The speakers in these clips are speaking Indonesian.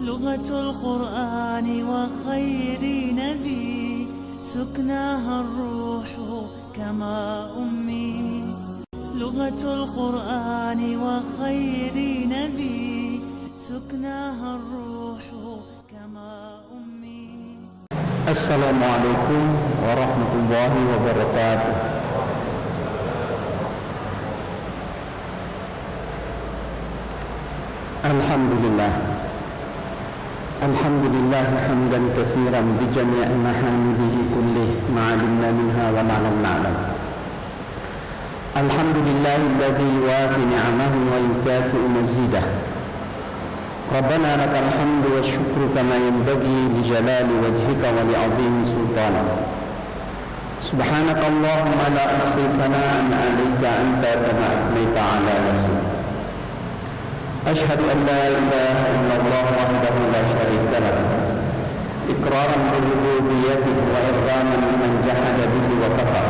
لغة القرآن وخير نبي سكناها الروح كما أمي لغة القرآن وخير نبي سكناها الروح كما أمي. السلام عليكم ورحمة الله وبركاته. الحمد لله حمدا كثيرا بجميع محامده كله ما علمنا منها وما لم نعلم. الحمد لله الذي يوافي نعمه ويكافئ مزيده. ربنا لك الحمد والشكر كما ينبغي لجلال وجهك ولعظيم سلطانك. سبحانك اللهم لا أحصي ثناء عليك أنت كما أثنيت على نفسك. أشهد أن لا إله إلا الله وحده لا شريك له إقرارا بربوبيته وإرغاما لمن جحد به وكفر.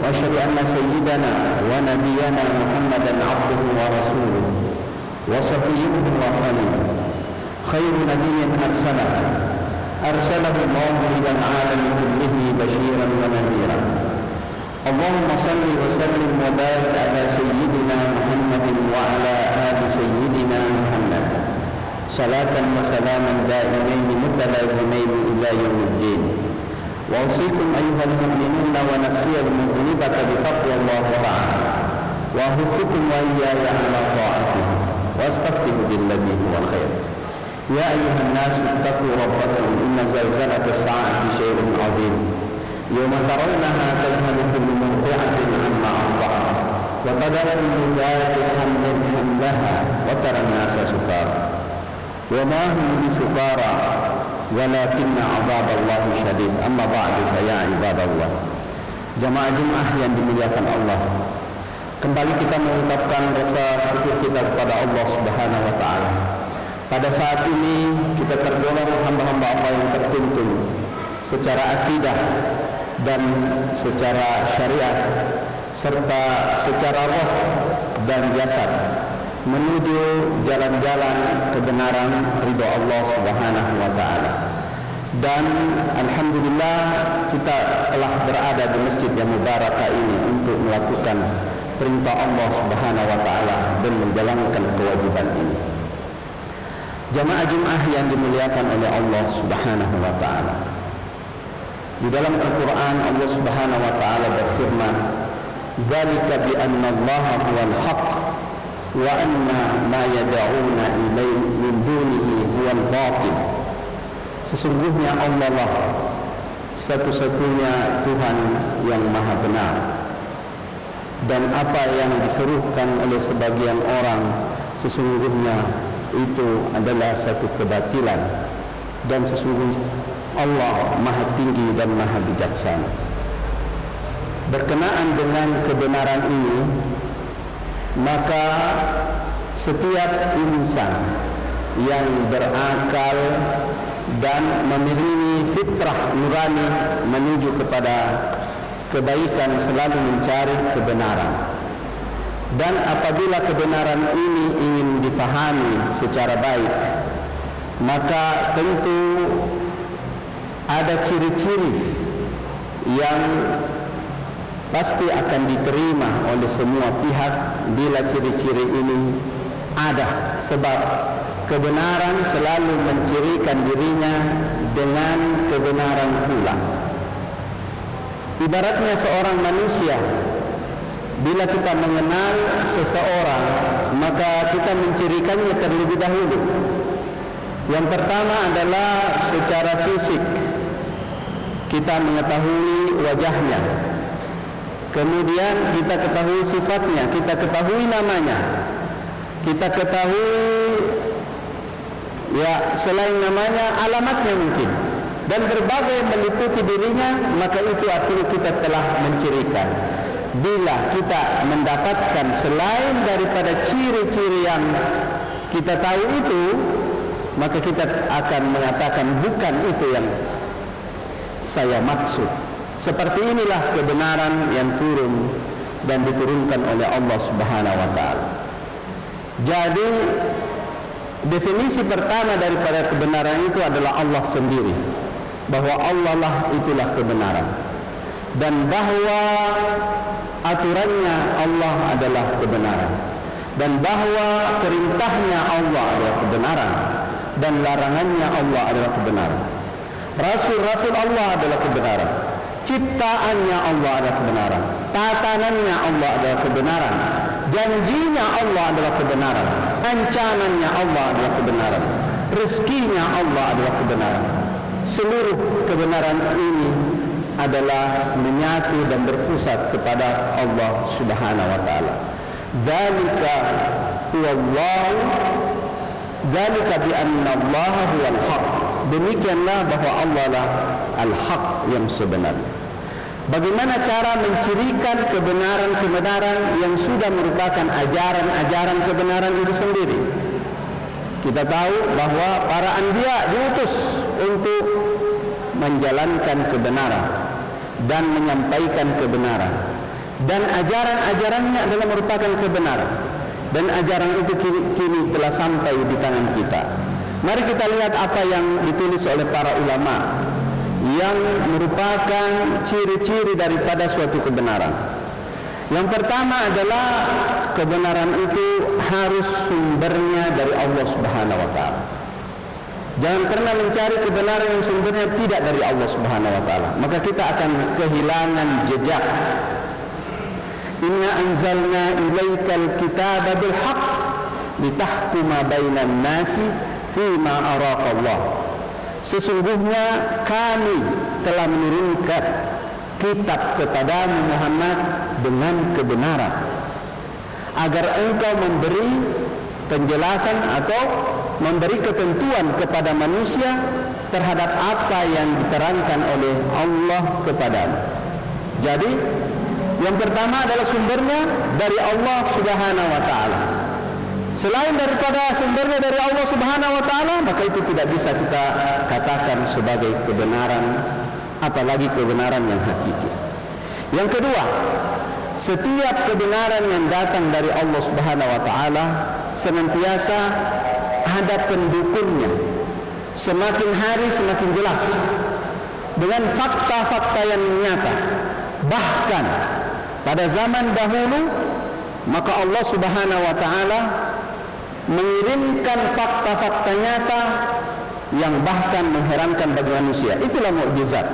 وأشهد أن سيدنا ونبينا محمدا عبده ورسوله وصفيه وخليله خير نبي أرسله الله إلى العالم كله بشيرا ونذيرا. اللهم صل وسلم وبارك على سيدنا محمد وعلى آل سيدنا محمد صلاة وسلاما دائمين متلازمين إلى يوم الدين. وأوصيكم أيها المؤمنون ونفسي المذنبة بتقوى الله تعالى وأحثكم وإياي على طاعته واستفتح بالذي هو خير. يا أيها الناس اتقوا ربكم إن زلزلة الساعة شيء عظيم يوم ترونها تذهل كل مرضعة عما أرضعت وتضع كل ذات حمل حملها وترى الناس سكارى وما هم بسكارى ولكن عذاب الله شديد. أما بعد فيا عباد الله. Jamaah Jumat yang dimuliakan Allah, kembali kita mengucapkan rasa syukur kita kepada Allah Subhanahu wa taala. Pada saat ini kita tergolong hamba-hamba Allah yang tertuntun secara akidah dan secara syariat serta secara roh dan jasad menuju jalan-jalan kebenaran ridha Allah Subhanahu wa taala. Dan alhamdulillah kita telah berada di masjid yang mubarakah ini untuk melakukan perintah Allah Subhanahu wa taala dan menjalankan kewajiban ini. Jamaah Jumat yang dimuliakan oleh Allah Subhanahu wa taala. Di dalam Al-Qur'an Allah Subhanahu wa taala berfirman, "Dzalika bi anna Allaha huwal haqq wa anna ma yad'una ilaihi min dunihi huwal batil." Sesungguhnya Allah lah satu-satunya Tuhan yang maha benar, dan apa yang diserukan oleh sebagian orang sesungguhnya itu adalah satu kebatilan, dan sesungguhnya Allah maha tinggi dan maha bijaksana. Berkenaan dengan kebenaran ini, maka setiap insan yang berakal dan memiliki fitrah nurani menuju kepada kebaikan selalu mencari kebenaran. Dan apabila kebenaran ini ingin dipahami secara baik, maka tentu ada ciri-ciri yang pasti akan diterima oleh semua pihak bila ciri-ciri ini ada, sebab kebenaran selalu mencirikan dirinya dengan kebenaran pula. Ibaratnya seorang manusia, bila kita mengenal seseorang, maka kita mencirikannya terlebih dahulu. Yang pertama adalah secara fisik, kita mengetahui wajahnya, kemudian kita ketahui sifatnya, kita ketahui namanya, kita ketahui selain namanya alamatnya mungkin, dan berbagai meliputi dirinya, maka itu artinya kita telah mencirikan. Bila kita mendapatkan selain daripada ciri-ciri yang kita tahu itu, maka kita akan mengatakan bukan itu yang saya maksud. Seperti inilah kebenaran yang turun dan diturunkan oleh Allah Subhanahu wa taala. Jadi Definisi pertama daripada kebenaran itu adalah Allah sendiri, bahwa Allah lah itulah kebenaran, dan bahwa aturannya Allah adalah kebenaran, dan bahwa perintahnya Allah adalah kebenaran, dan larangannya Allah adalah kebenaran. Rasul-rasul Allah adalah kebenaran, ciptaannya Allah adalah kebenaran, tatanannya Allah adalah kebenaran, janjinya Allah adalah kebenaran, ancamannya Allah adalah kebenaran, rezekinya Allah adalah kebenaran. Seluruh kebenaran ini adalah menyatu dan berpusat kepada Allah Subhanahu wa taala. Dzalika huwallahu, dzalika bi anna Allah huwal haq. Demikianlah bahwa Allah lah al-haq yang sebenarnya. Bagaimana cara mencirikan kebenaran-kebenaran yang sudah merupakan ajaran-ajaran kebenaran itu sendiri? Kita tahu bahwa para anbiya diutus untuk menjalankan kebenaran dan menyampaikan kebenaran, dan ajaran-ajarannya adalah merupakan kebenaran, dan ajaran itu kini telah sampai di tangan kita. Mari kita lihat apa yang ditulis oleh para ulama yang merupakan ciri-ciri daripada suatu kebenaran. Yang pertama adalah kebenaran itu harus sumbernya dari Allah Subhanahu wa taala. Jangan pernah mencari kebenaran yang sumbernya tidak dari Allah Subhanahu wa taala, maka kita akan kehilangan jejak. Inna anzalna ilaikal kitaba bil haqq litahkuma bainan nasi fima araqallah. Sesungguhnya kami telah menurunkan kitab kepadamu Muhammad dengan kebenaran, agar engkau memberi penjelasan atau memberi ketentuan kepada manusia terhadap apa yang diterangkan oleh Allah kepadamu. Jadi yang pertama adalah sumbernya dari Allah Subhanahu wa taala. Selain daripada sumbernya dari Allah Subhanahu wa taala, maka itu tidak bisa kita katakan sebagai kebenaran, apalagi kebenaran yang hakiki. Yang kedua, setiap kebenaran yang datang dari Allah Subhanahu wa taala senantiasa ada pendukungnya. Semakin hari semakin jelas dengan fakta-fakta yang nyata. Bahkan pada zaman dahulu, maka Allah Subhanahu wa taala mengirimkan fakta-fakta nyata yang bahkan mengherankan bagi manusia. Itulah mukjizat.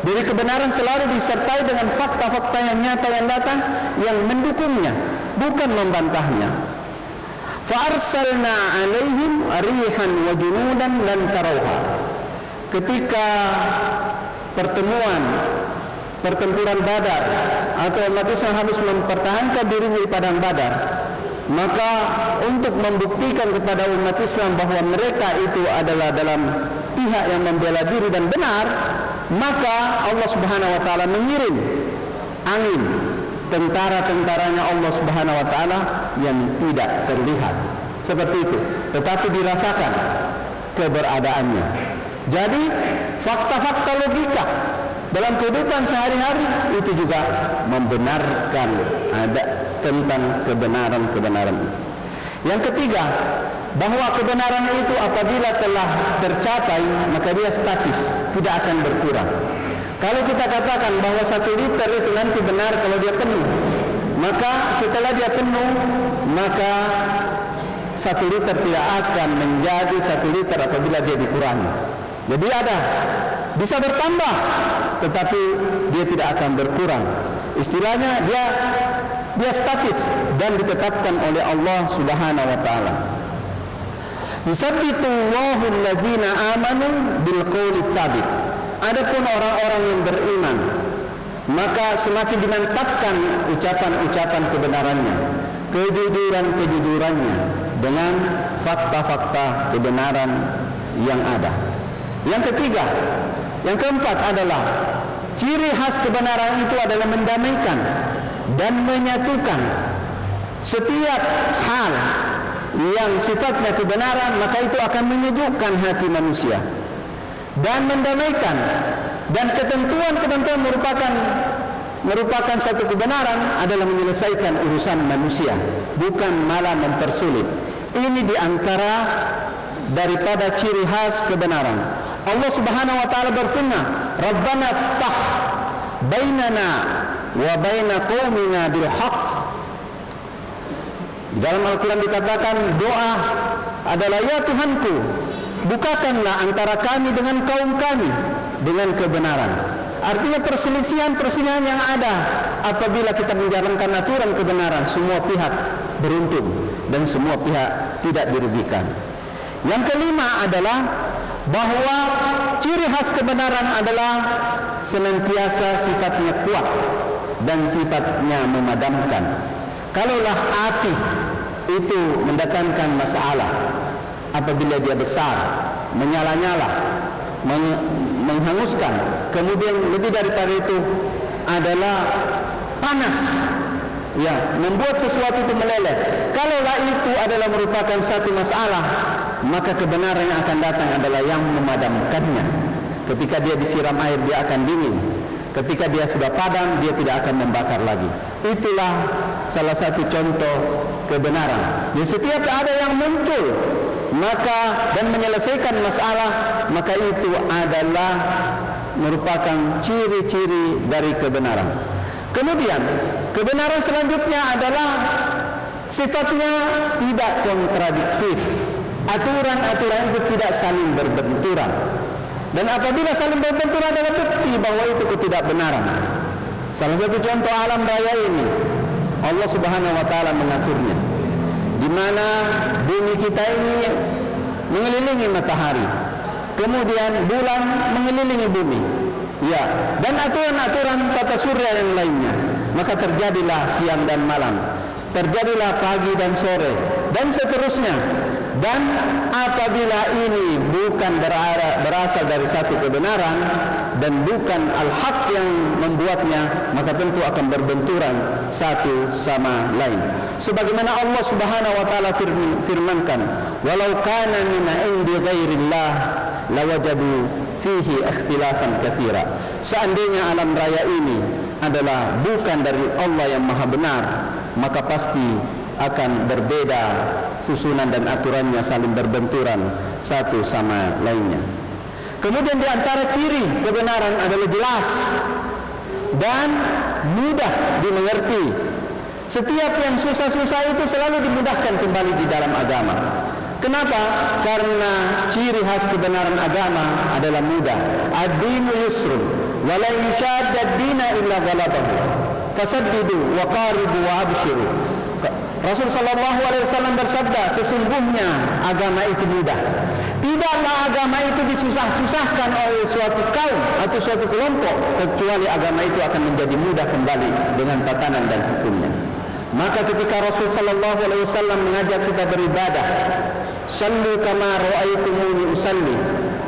Jadi kebenaran selalu disertai dengan fakta-fakta yang nyata yang datang yang mendukungnya, bukan membantahnya. Fa arsalna 'alaihim rihan wa junudan lan tarawha. Ketika pertempuran Badar, atau umat Islam harus mempertahankan dirinya di padang Badar, maka untuk membuktikan kepada umat Islam bahwa mereka itu adalah dalam pihak yang membela diri dan benar, maka Allah Subhanahu wa taala mengirim angin, tentara-tentaranya Allah Subhanahu wa taala yang tidak terlihat seperti itu, tetapi dirasakan keberadaannya. Jadi fakta-fakta logika dalam kehidupan sehari-hari itu juga membenarkan ada tentang kebenaran-kebenaran itu. Yang ketiga, bahwa kebenaran itu apabila telah tercapai, maka dia statis, tidak akan berkurang. Kalau kita katakan bahwa 1 liter itu nanti benar kalau dia penuh, maka setelah dia penuh, maka 1 liter tidak akan menjadi 1 liter apabila dia dikurangi. Jadi bisa bertambah, tetapi dia tidak akan berkurang. Istilahnya dia statis dan ditetapkan oleh Allah Subhanahu wa taala. Yusabbitu Allahu allazina amanu bil qouli tsabit. Adapun orang-orang yang beriman, maka semakin dimantapkan ucapan-ucapan kebenarannya, kejujurannya dengan fakta-fakta kebenaran yang ada. Yang ketiga, yang keempat adalah ciri khas kebenaran itu adalah mendamaikan dan menyatukan setiap hal yang sifatnya kebenaran, maka itu akan menyejukkan hati manusia dan mendamaikan. Dan ketentuan-ketentuan merupakan satu kebenaran adalah menyelesaikan urusan manusia, bukan malah mempersulit. Ini diantara daripada ciri khas kebenaran. Allah Subhanahu wa taala berfirman, "Rabbana iftah bainana wa baina qaumina bil haqq." Di dalam Al-Quran dikatakan doa adalah, ya Tuhanku, bukakanlah antara kami dengan kaum kami dengan kebenaran. Artinya perselisihan yang ada apabila kita menjalankan aturan kebenaran, semua pihak beruntung dan semua pihak tidak dirugikan. Yang kelima adalah bahwa ciri khas kebenaran adalah senantiasa sifatnya kuat dan sifatnya memadamkan. Kalaulah api itu mendatangkan masalah, apabila dia besar, menyala-nyala, menghanguskan, kemudian lebih daripada itu adalah panas, ya, membuat sesuatu itu meleleh. Kalaulah itu adalah merupakan satu masalah, maka kebenaran yang akan datang adalah yang memadamkannya. Ketika dia disiram air, dia akan dingin. Ketika dia sudah padam, dia tidak akan membakar lagi. Itulah salah satu contoh kebenaran. Jadi setiap ada yang muncul maka dan menyelesaikan masalah, maka itu adalah merupakan ciri-ciri dari kebenaran. Kemudian kebenaran selanjutnya adalah sifatnya tidak kontradiktif. Aturan-aturan itu tidak saling berbenturan. Dan apabila saling berbenturan adalah bukti bahwa itu ketidakbenaran. Salah satu contoh alam raya ini, Allah Subhanahu wa taala mengaturnya, di mana bumi kita ini mengelilingi matahari, kemudian bulan mengelilingi bumi, ya, dan aturan-aturan tata surya yang lainnya. Maka terjadilah siang dan malam, terjadilah pagi dan sore, dan seterusnya. Dan apabila ini bukan berasal dari satu kebenaran dan bukan al-haq yang membuatnya, maka tentu akan berbenturan satu sama lain. Sebagaimana Allah Subhanahu wa taala firmankan, "Walau kana min 'indi ghairillah lawajadu fihi ikhtilafan katsira." Seandainya alam raya ini adalah bukan dari Allah yang Maha Benar, maka pasti akan berbeda susunan dan aturannya, saling berbenturan satu sama lainnya. Kemudian di antara ciri kebenaran adalah jelas dan mudah dimengerti. Setiap yang susah-susah itu selalu dimudahkan kembali di dalam agama. Kenapa? Karena ciri khas kebenaran agama adalah mudah. Ad-dinu yusrun wa la yushadda ad-dina illa ghalabahu. Fasaddidu wa qaribu wa abshiru. Rasul sallallahu alaihi wasallam bersabda, sesungguhnya agama itu mudah. Tidaklah agama itu disusah-susahkan oleh suatu kaum atau suatu kelompok, kecuali agama itu akan menjadi mudah kembali dengan tatanan dan hukumnya. Maka ketika Rasul sallallahu alaihi wasallam mengajak kita beribadah, sallu kama ra'aitumuni usalli,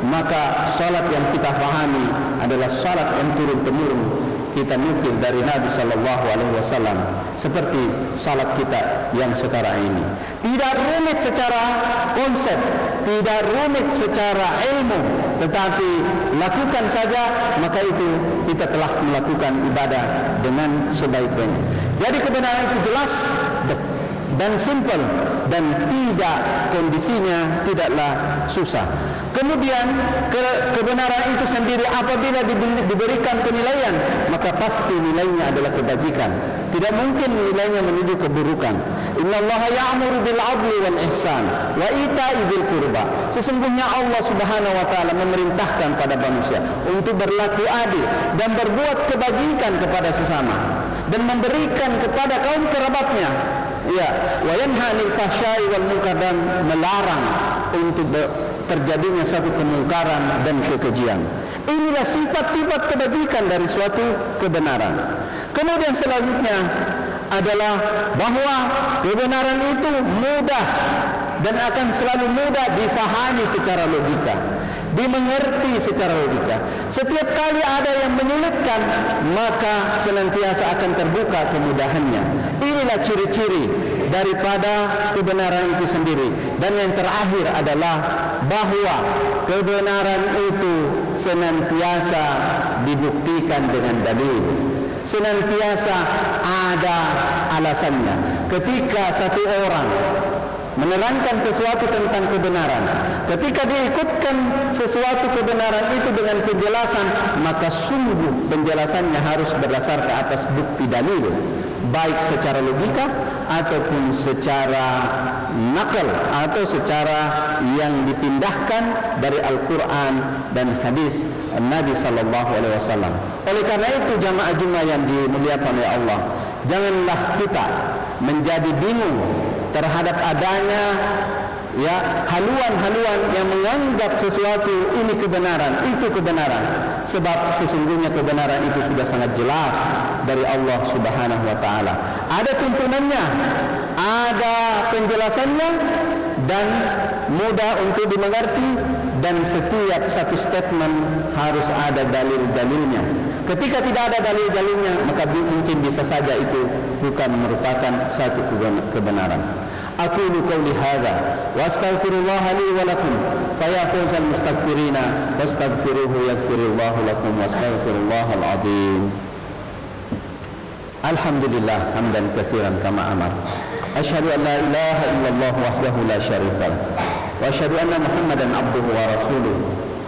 maka salat yang kita pahami adalah salat yang turun-temurun kita nukil dari Nabi sallallahu alaihi wasallam, seperti salat kita yang sekarang ini. Tidak rumit secara konsep, tidak rumit secara ilmu, tetapi lakukan saja, maka itu kita telah melakukan ibadah dengan sebaik-baiknya. Jadi kebenaran itu jelas dan simple, dan tidak, kondisinya tidaklah susah. Kemudian kebenaran itu sendiri apabila diberikan penilaian, maka pasti nilainya adalah kebajikan. Tidak mungkin nilainya menuju keburukan. Innallaha ya'muru bil 'adli wal ihsan wa ita'i dzil qurba. Sesungguhnya Allah Subhanahu wa taala memerintahkan pada manusia untuk berlaku adil dan berbuat kebajikan kepada sesama dan memberikan kepada kaum kerabatnya. Ya, wa yanha 'anil fahsya'i wal munkar, dan melarang untuk terjadinya suatu kemungkaran dan kekejian. Inilah sifat-sifat kebajikan dari suatu kebenaran. Kemudian selanjutnya adalah bahwa kebenaran itu mudah dan akan selalu mudah difahami secara logika, dimengerti secara logika. Setiap kali ada yang menyulitkan, maka senantiasa akan terbuka kemudahannya. Inilah ciri-ciri daripada kebenaran itu sendiri. Dan yang terakhir adalah bahwa kebenaran itu senantiasa dibuktikan dengan dalil, senantiasa ada alasannya. Ketika satu orang menerangkan sesuatu tentang kebenaran. Ketika diikutkan sesuatu kebenaran itu dengan penjelasan, maka sungguh penjelasannya harus berdasar ke atas bukti dalil, baik secara logika ataupun secara nakal atau secara yang dipindahkan dari Al-Quran dan hadis Nabi sallallahu alaihi wasallam. Oleh karena itu jamaah Jumat yang dimuliakan oleh Allah, janganlah kita menjadi bingung terhadap adanya haluan-haluan yang menganggap sesuatu ini kebenaran, itu kebenaran. Sebab sesungguhnya kebenaran itu sudah sangat jelas dari Allah Subhanahu wa taala. Ada tuntunannya, ada penjelasannya, dan mudah untuk dimengerti, dan setiap satu statement harus ada dalil-dalilnya. Ketika tidak ada dalil-dalilnya, maka mungkin bisa saja itu bukan merupakan satu kebenaran. Aqulu qawli hadza wa astaghfirullah li wa lakum fa ya fawzal mustaghfirina wastaghfiruhu yaghfirullahu lakum wastaghfirullahal azim. Alhamdulillah hamdan katsiran kama amar. Asyhadu an la ilaha illallah wahdahu la syarika lah wa asyhadu anna Muhammadan abduhu wa rasuluh.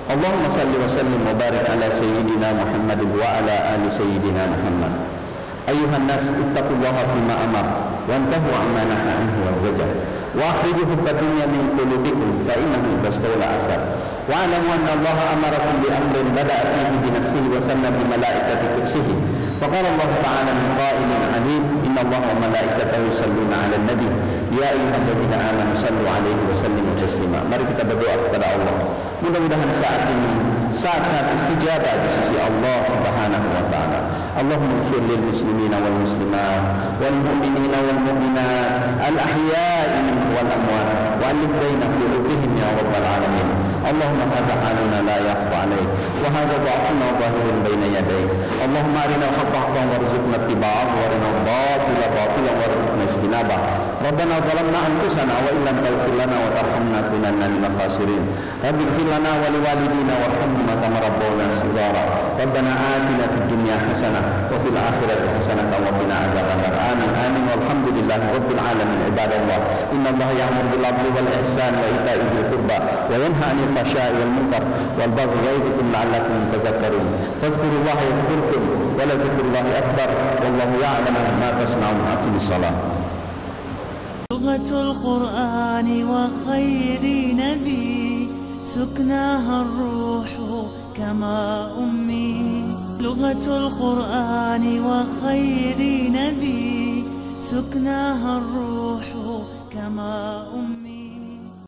Allahumma salli wa sallim wa barik ala sayyidina Muhammad wa ala ali sayyidina Muhammad. Ayuhan nas ittaqullaha fima amar wa antahu amma naha anhu wa zajar wa akhriju hubba dunya min qulubikum fa innahu bastawla asar wa alamu anna Allah amarakum bi amrin bada'a fihi bi nafsihi wa sanna bi malaikati kursihi fa qala Allah ta'ala min qa'ilin alim inna Allah wa malaikatahu yusalluna 'alan nabi ya ayyuhalladzina amanu sallu 'alaihi wa sallimu taslima. Mari kita berdoa kepada Allah. Mudah-mudahan saat ini saat istijabah di sisi Allah Subhanahu wa taala. Allahumma ighfir lil muslimina wal muslimat wal mu'minina wal mu'minat al ahya'i minhum wal amwat wa alif baina qulubihim ya rabbal alamin. Allahumma hadha haluna la yakhfa 'alaik wa hadha dha'funa zahirun baina yadayk. Allahumma arina al-haqqa haqqan warzuqna ittiba'ahu wa arina al-batila batilan warzuqna ijtinabah. Rabbana zalamna anfusana wa illam taghfir lana wa tarhamna lakunanna minal khasirin. Rabbi ighfir lana wa liwalidina warhamhum kama rabbawna shighara. Rabbana atina fid dunya hasanah wa fil akhirati hasanah wa qina adzabannar. Amin amin walhamdulillahi rabbil alamin. Ibadallah, inna Allaha ya'muru bil 'adli wal ihsani wa ita'i dzil qurba wa yanha 'anil fahsya'i wal munkar wal baghi ya'idukum la'allakum tadhakkarun. Fadhkurullaha yadhkurkum wa la dzikrullahi akbar wallahu ya'lamu ma tasna'un. Aqimis shalah. لغة القرآن وخير نبي سكناها الروح كما أمي. لغة القرآن وخير نبي سكناها الروح كما أمي.